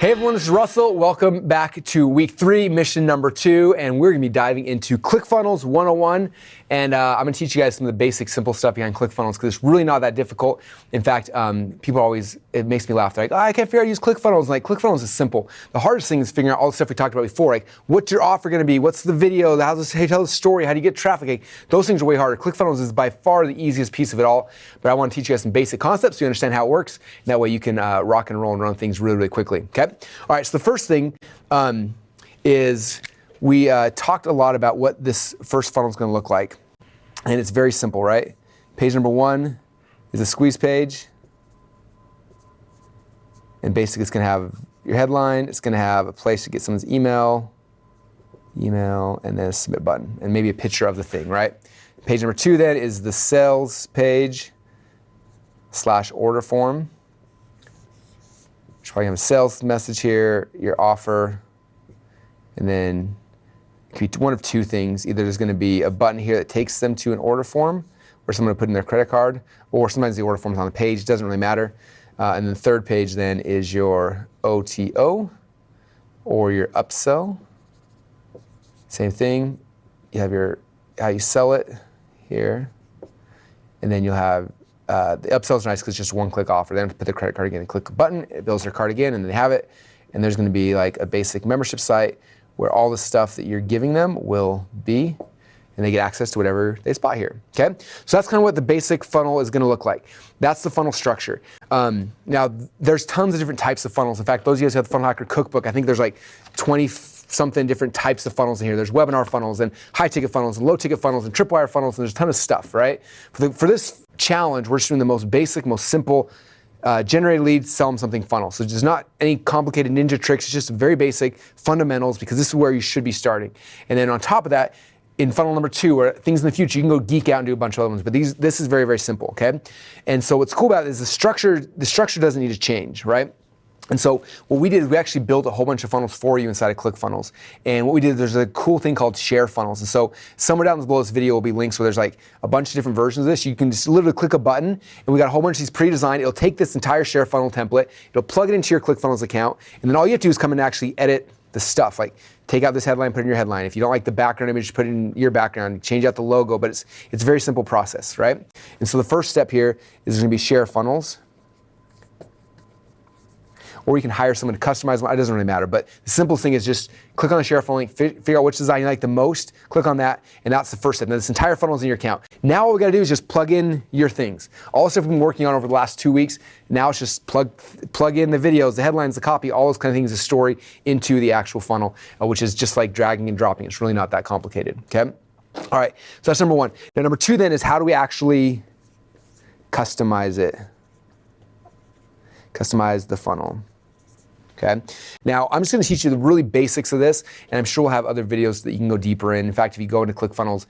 Hey everyone, this is Russell. Welcome back to week 3, mission number 2, and we're gonna be diving into ClickFunnels 101. And I'm gonna teach you guys some of the basic, simple stuff behind ClickFunnels because it's really not that difficult. In fact, people always, it makes me laugh. They're like, oh, I can't figure out how to use ClickFunnels. Like, ClickFunnels is simple. The hardest thing is figuring out all the stuff we talked about before. Like, what's your offer gonna be? What's the video? How does it tell the story? How do you get traffic? Like, those things are way harder. ClickFunnels is by far the easiest piece of it all. But I wanna teach you guys some basic concepts so you understand how it works. And that way you can rock and roll and run things really, really quickly, okay? All right, so the first thing is we talked a lot about what this first funnel is going to look like. And it's very simple, right? Page number 1 is a squeeze page. And basically it's going to have your headline. It's going to have a place to get someone's email, and then a submit button, and maybe a picture of the thing, right? Page number 2 then is the sales page / order form. You should probably have a sales message here, your offer, and then it could be one of 2 things. Either there's going to be a button here that takes them to an order form where someone will put in their credit card, or sometimes the order form is on the page, doesn't really matter. And then the third page then is your OTO or your upsell. Same thing, you have your how you sell it here, and then you'll have the upsell is nice because it's just one-click offer. They don't have to put their credit card again and click a button, it builds their card again, and they have it. And there's going to be like a basic membership site where all the stuff that you're giving them will be, and they get access to whatever they spot here, okay? So that's kind of what the basic funnel is going to look like. That's the funnel structure. Now, there's tons of different types of funnels. In fact, those of you guys who have the Funnel Hacker Cookbook, I think there's like 20-something different types of funnels in here. There's webinar funnels and high-ticket funnels and low-ticket funnels and tripwire funnels, and there's a ton of stuff, right? For this challenge, we're just doing the most basic, most simple, generate leads, sell them something funnel. So there's not any complicated ninja tricks. It's just very basic fundamentals because this is where you should be starting. And then on top of that, in funnel number 2, where things in the future, you can go geek out and do a bunch of other ones, but this is very, very simple, okay? And so what's cool about it is the structure doesn't need to change, right? And so what we did is we actually built a whole bunch of funnels for you inside of ClickFunnels. And what we did, there's a cool thing called share funnels. And so somewhere down below this video will be links where there's like a bunch of different versions of this. You can just literally click a button, and we got a whole bunch of these pre-designed. It'll take this entire share funnel template, it'll plug it into your ClickFunnels account, and then all you have to do is come and actually edit the stuff. Like take out this headline, put it in your headline. If you don't like the background image, put it in your background, change out the logo, but it's a very simple process, right? And so the first step here is going to be share funnels. Or you can hire someone to customize one. It doesn't really matter. But the simplest thing is just click on the share funnel link, figure out which design you like the most, click on that, and that's the first step. Now this entire funnel is in your account. Now what we gotta do is just plug in your things. All the stuff we've been working on over the last 2 weeks, now it's just plug in the videos, the headlines, the copy, all those kind of things, the story into the actual funnel, which is just like dragging and dropping. It's really not that complicated, okay? All right, so that's number 1. Now number 2 then is how do we actually customize it? Customize the funnel. Okay. Now, I'm just going to teach you the really basics of this, and I'm sure we'll have other videos that you can go deeper in. In fact, if you go into ClickFunnels,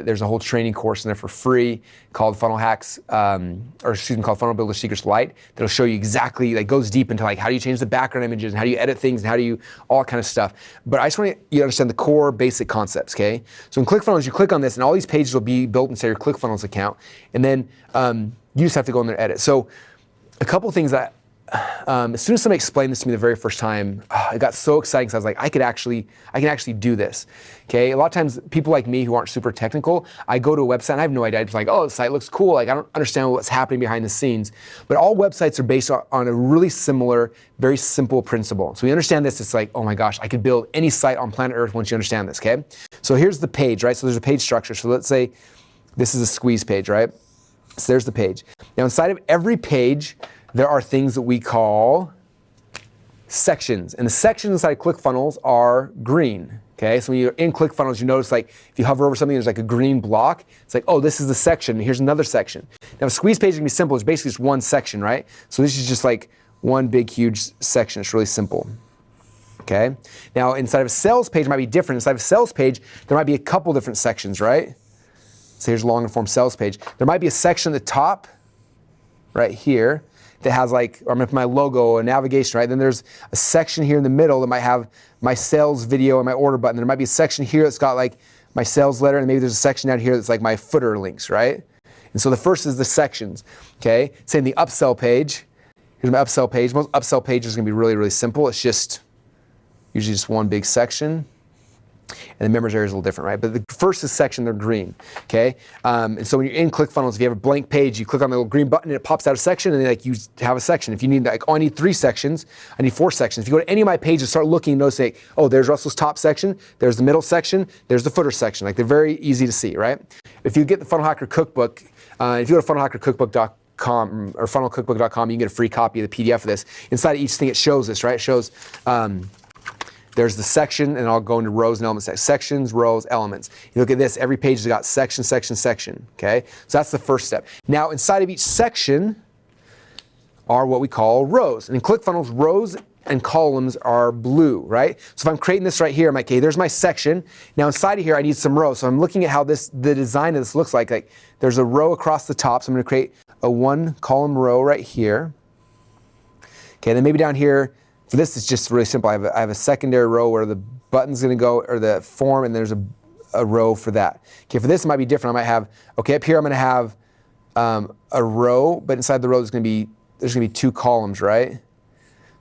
there's a whole training course in there for free called Funnel Hacks, called Funnel Builder Secrets Lite, that'll show you exactly, like goes deep into like how do you change the background images, and how do you edit things, and how do you, all kind of stuff. But I just want you to understand the core basic concepts, okay? So in ClickFunnels, you click on this, and all these pages will be built inside your ClickFunnels account, and then you just have to go in there and edit. So a couple things that as soon as somebody explained this to me the very first time, I got so excited because I was like, I can actually do this. Okay, a lot of times people like me who aren't super technical, I go to a website and I have no idea. I'm just like, oh, the site looks cool. Like I don't understand what's happening behind the scenes. But all websites are based on a really similar, very simple principle. So we understand this. It's like, oh my gosh, I could build any site on planet Earth once you understand this. Okay, so here's the page, right? So there's a page structure. So let's say this is a squeeze page, right? So there's the page. Now inside of every page, there are things that we call sections. And the sections inside ClickFunnels are green, okay? So when you're in ClickFunnels, you notice like if you hover over something, there's like a green block. It's like, oh, this is the section, here's another section. Now a squeeze page can be simple, it's basically just one section, right? So this is just like one big, huge section, it's really simple, okay? Now inside of a sales page, it might be different. Inside of a sales page, there might be a couple different sections, right? So here's a long form sales page. There might be a section at the top, right here, that has like, or I'm gonna put my logo, a navigation, right? Then there's a section here in the middle that might have my sales video and my order button. There might be a section here that's got like my sales letter, and maybe there's a section down here that's like my footer links, right? And so the first is the sections, okay? Say in the upsell page, Here's my upsell page. Most upsell pages are gonna be really, really simple. It's just usually just one big section. And the members area is a little different, right? But the first is section, they're green, okay? And so when you're in ClickFunnels, if you have a blank page, you click on the little green button and it pops out a section, and then like you have a section. If you need like, oh, I need 3 sections, I need 4 sections. If you go to any of my pages, start looking, notice like, oh, there's Russell's top section, there's the middle section, there's the footer section. Like they're very easy to see, right? If you get the Funnel Hacker Cookbook, if you go to funnelhackercookbook.com or funnelcookbook.com, you can get a free copy of the PDF of this. Inside of each thing, it shows this, right? It shows, there's the section, and I'll go into rows and elements. Sections, rows, elements. You look at this, every page has got section, section, section, okay? So that's the first step. Now, inside of each section are what we call rows. And in ClickFunnels, rows and columns are blue, right? So if I'm creating this right here, I'm like, okay, there's my section. Now inside of here, I need some rows. So I'm looking at how the design of this looks like. Like there's a row across the top, so I'm gonna create a 1 column row right here. Okay, then maybe down here, for this, it's just really simple. I have a secondary row where the button's gonna go, or the form, and there's a row for that. Okay, for this, it might be different. I might have, okay, up here, I'm gonna have a row, but inside the row, there's gonna be 2 columns, right?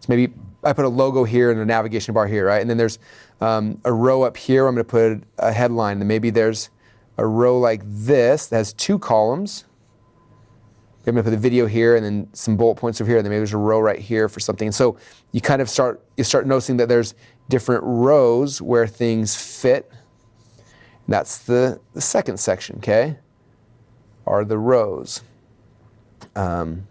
So maybe I put a logo here and a navigation bar here, right? And then there's a row up here, I'm gonna put a headline, and maybe there's a row like this that has 2 columns. I'm gonna put the video here and then some bullet points over here, and then maybe there's a row right here for something. And so you kind of start noticing that there's different rows where things fit. And that's the second section, okay? Are the rows. And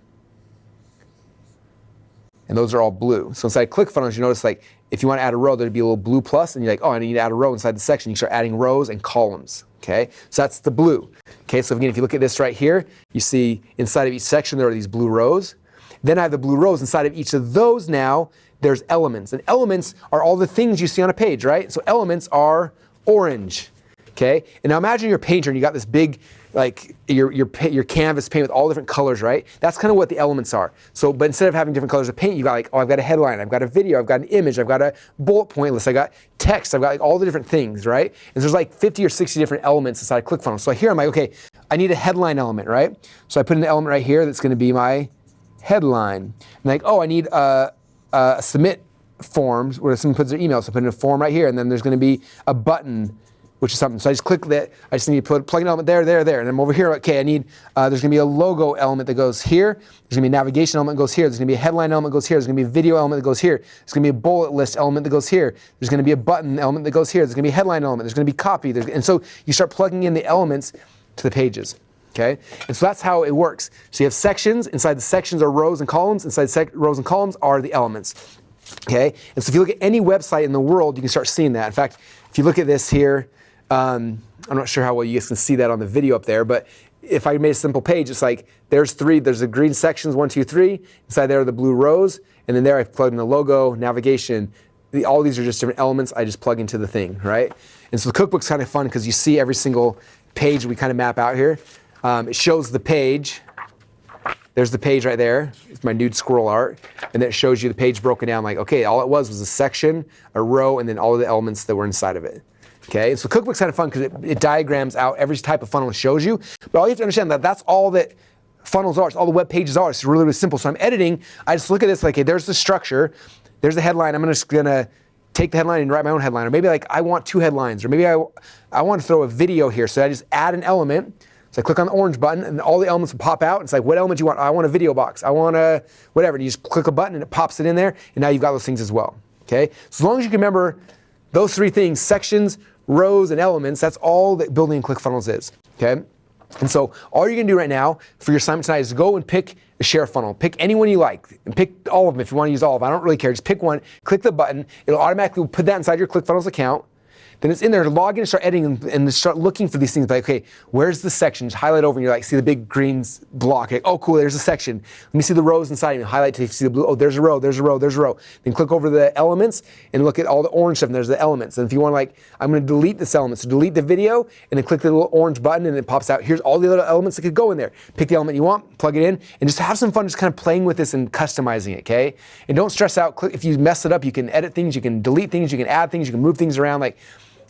those are all blue. So inside ClickFunnels, you notice like if you want to add a row, there'd be a little blue plus, and you're like, oh, I need to add a row inside the section. You start adding rows and columns, okay? So that's the blue. Okay, so again, if you look at this right here, you see inside of each section there are these blue rows. Then I have the blue rows. Inside of each of those now, there's elements. And elements are all the things you see on a page, right? So elements are orange, okay? And now imagine you're a painter and you got this big, like your canvas paint with all different colors, right? That's kind of what the elements are. So, but instead of having different colors of paint, you got like, oh, I've got a headline, I've got a video, I've got an image, I've got a bullet point list, I got text, I've got like all the different things, right? And there's like 50 or 60 different elements inside ClickFunnels. So here I'm like, okay, I need a headline element, right? So I put in the element right here that's gonna be my headline. And like, oh, I need a submit forms where someone puts their email. So I put in a form right here, and then there's gonna be a button, which is something. So I just click that. I just need to plug an element there. And then I'm over here, okay, I need, there's gonna be a logo element that goes here. There's gonna be a navigation element that goes here. There's gonna be a headline element that goes here. There's gonna be a video element that goes here. There's gonna be a bullet list element that goes here. There's gonna be a button element that goes here. There's gonna be a headline element. There's gonna be copy. And so you start plugging in the elements to the pages, okay? And so that's how it works. So you have sections. Inside the sections are rows and columns. Inside rows and columns are the elements, okay? And so if you look at any website in the world, you can start seeing that. In fact, if you look at this here, I'm not sure how well you guys can see that on the video up there, but if I made a simple page, it's like there's the green sections, 1, 2, 3. Inside there are the blue rows, and then there I've plugged in the logo, navigation. All these are just different elements I just plug into the thing, right? And so the cookbook's kind of fun because you see every single page we kind of map out here. It shows the page. There's the page right there. It's my nude squirrel art. And then it shows you the page broken down like, okay, all it was a section, a row, and then all of the elements that were inside of it. Okay, so Cookbook's kind of fun because it diagrams out every type of funnel it shows you. But all you have to understand that's all that funnels are. It's all the web pages are. It's really, really simple. So I'm editing. I just look at this like, okay, there's the structure. There's the headline. I'm just gonna take the headline and write my own headline. Or maybe like I want 2 headlines. Or maybe I want to throw a video here. So I just add an element. So I click on the orange button and all the elements will pop out. It's like, what element do you want? I want a video box. I want a whatever. And you just click a button and it pops it in there. And now you've got those things as well. Okay, so as long as you can remember those 3 things, sections, rows, and elements, that's all that building in ClickFunnels is, okay? And so all you're gonna do right now for your assignment tonight is go and pick a share funnel. Pick any one you like, and pick all of them if you wanna use all of them. I don't really care, just pick one, click the button, it'll automatically put that inside your ClickFunnels account. Then it's in there to log in and start editing and start looking for these things. Like, okay, where's the section? Just highlight over and you're like, see the big green block. Like, oh, cool, there's a section. Let me see the rows inside and highlight till you see the blue. Oh, there's a row, there's a row, there's a row. Then click over the elements and look at all the orange stuff and there's the elements. And if you want to like, I'm gonna delete this element. So delete the video and then click the little orange button and it pops out. Here's all the other elements that could go in there. Pick the element you want, plug it in, and just have some fun just kind of playing with this and customizing it, okay? And don't stress out. If you mess it up, you can edit things, you can delete things, you can add things, you can move things around. Like,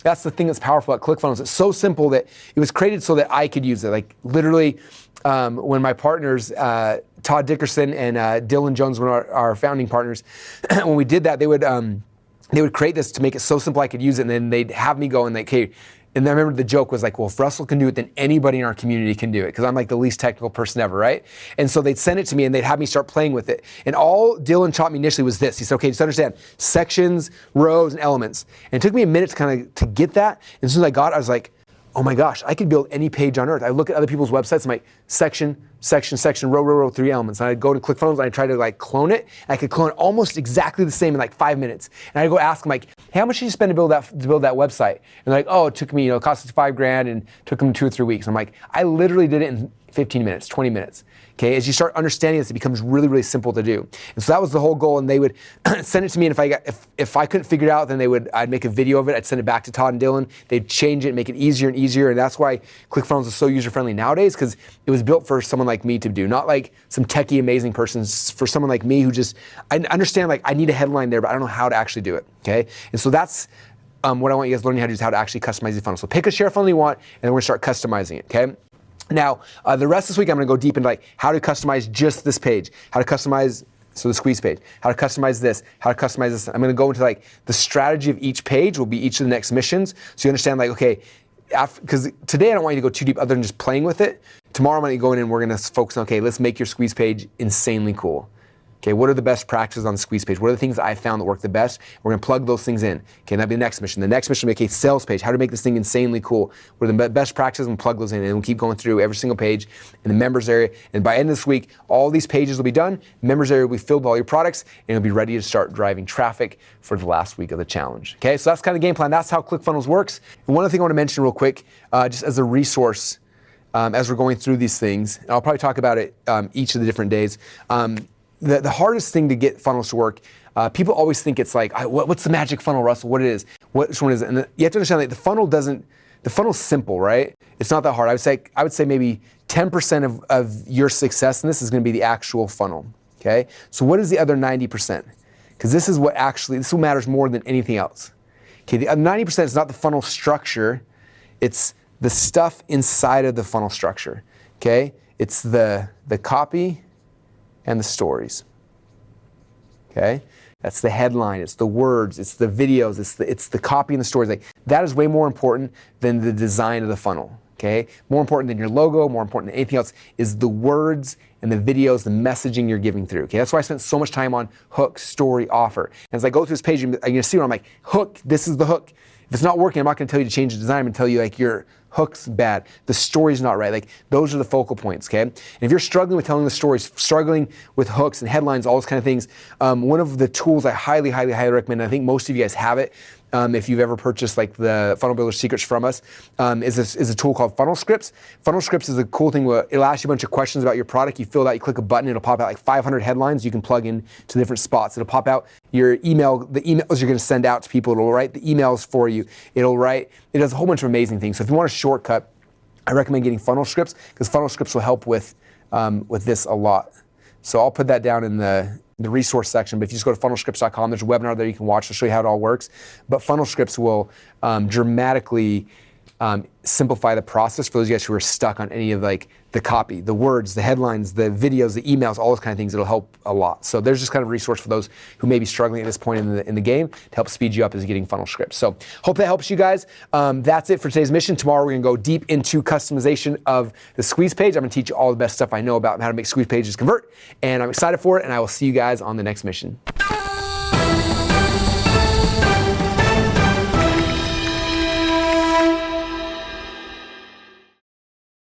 that's the thing that's powerful about ClickFunnels. It's so simple that it was created so that I could use it. Like literally, when my partners Todd Dickerson and Dylan Jones, one of our founding partners, when we did that, they would create this to make it so simple I could use it, and then they'd have me go and like, hey, and I remember the joke was like, well, if Russell can do it, then anybody in our community can do it, because I'm like the least technical person ever, right? And so they'd send it to me and they'd have me start playing with it. And all Dylan taught me initially was this. He said, okay, just understand sections, rows, and elements. And it took me a minute to get that. And as soon as I got it, I was like, oh my gosh, I could build any page on earth. I look at other people's websites, I'm like, section, row, 3 elements. And I'd go to ClickFunnels and I'd try to like clone it. And I could clone it almost exactly the same in like 5 minutes. And I'd go ask them like, hey, how much did you spend to build that website? And they're like, oh, it took me, it cost us $5,000 and took them 2 or 3 weeks. I'm like, I literally did it in 15 minutes, 20 minutes. Okay, as you start understanding this, it becomes really, really simple to do. And so that was the whole goal. And they would send it to me, and if I couldn't figure it out, then I'd make a video of it. I'd send it back to Todd and Dylan. They'd change it, make it easier and easier. And that's why ClickFunnels is so user-friendly nowadays, because it was built for someone like me to do, not like some techie, amazing person. For someone like me who I understand like I need a headline there, but I don't know how to actually do it. Okay, and so that's what I want you guys learning how to do, is how to actually customize the funnel. So pick a share funnel you want, and then we're gonna start customizing it. Okay. Now, the rest of this week, I'm going to go deep into like how to customize just this page, how to customize, so the squeeze page, how to customize this, how to customize this. I'm going to go into like the strategy of each page will be each of the next missions. So you understand like, okay, because today I don't want you to go too deep other than just playing with it. Tomorrow I'm going to go in and we're going to focus on, okay, let's make your squeeze page insanely cool. Okay, what are the best practices on the squeeze page? What are the things I found that work the best? We're gonna plug those things in. Okay, that'll be the next mission. The next mission will be, okay, sales page. How to make this thing insanely cool? What are the best practices, and plug those in? And we'll keep going through every single page in the members area. And by the end of this week, all these pages will be done. Members area will be filled with all your products, and you'll be ready to start driving traffic for the last week of the challenge. Okay, so that's kind of the game plan. That's how ClickFunnels works. And one other thing I want to mention real quick, just as a resource, as we're going through these things, and I'll probably talk about it each of the different days. The hardest thing to get funnels to work, people always think it's like, what's the magic funnel, Russell? What it is? Which one is it? And you have to understand that the funnel's simple, right? It's not that hard. I would say maybe 10% of your success in this is going to be the actual funnel, okay? So what is the other 90%? Because this is what matters more than anything else. Okay, the 90% is not the funnel structure, it's the stuff inside of the funnel structure, okay? It's the copy and the stories, okay? That's the headline, it's the words, it's the videos, it's the copy and the stories. Like, that is way more important than the design of the funnel, okay? More important than your logo, more important than anything else is the words and the videos, the messaging you're giving through, okay? That's why I spent so much time on hook, story, offer. And as I go through this page, you're gonna see where I'm like, hook, this is the hook. If it's not working, I'm not gonna tell you to change the design, I'm gonna tell you like your hook's bad, the story's not right. Like, those are the focal points, okay? And if you're struggling with telling the stories, struggling with hooks and headlines, all those kind of things, one of the tools I highly, highly, highly recommend, and I think most of you guys have it, if you've ever purchased like the Funnel Builder Secrets from us, is a tool called Funnel Scripts. Funnel Scripts is a cool thing where it'll ask you a bunch of questions about your product. You fill it out, you click a button, it'll pop out like 500 headlines you can plug in to different spots. It'll pop out your email, the emails you're gonna send out to people. It'll write the emails for you. It does a whole bunch of amazing things. So if you want a shortcut, I recommend getting Funnel Scripts, because Funnel Scripts will help with this a lot. So I'll put that down in the resource section, but if you just go to funnelscripts.com, there's a webinar there you can watch to show you how it all works. But Funnel Scripts will dramatically simplify the process for those guys who are stuck on any of like the copy, the words, the headlines, the videos, the emails, all those kind of things. It'll help a lot. So there's just kind of a resource for those who may be struggling at this point in the game to help speed you up as getting Funnel Scripts. So hope that helps you guys. That's it for today's mission. Tomorrow we're gonna go deep into customization of the squeeze page. I'm gonna teach you all the best stuff I know about how to make squeeze pages convert, and I'm excited for it, and I will see you guys on the next mission.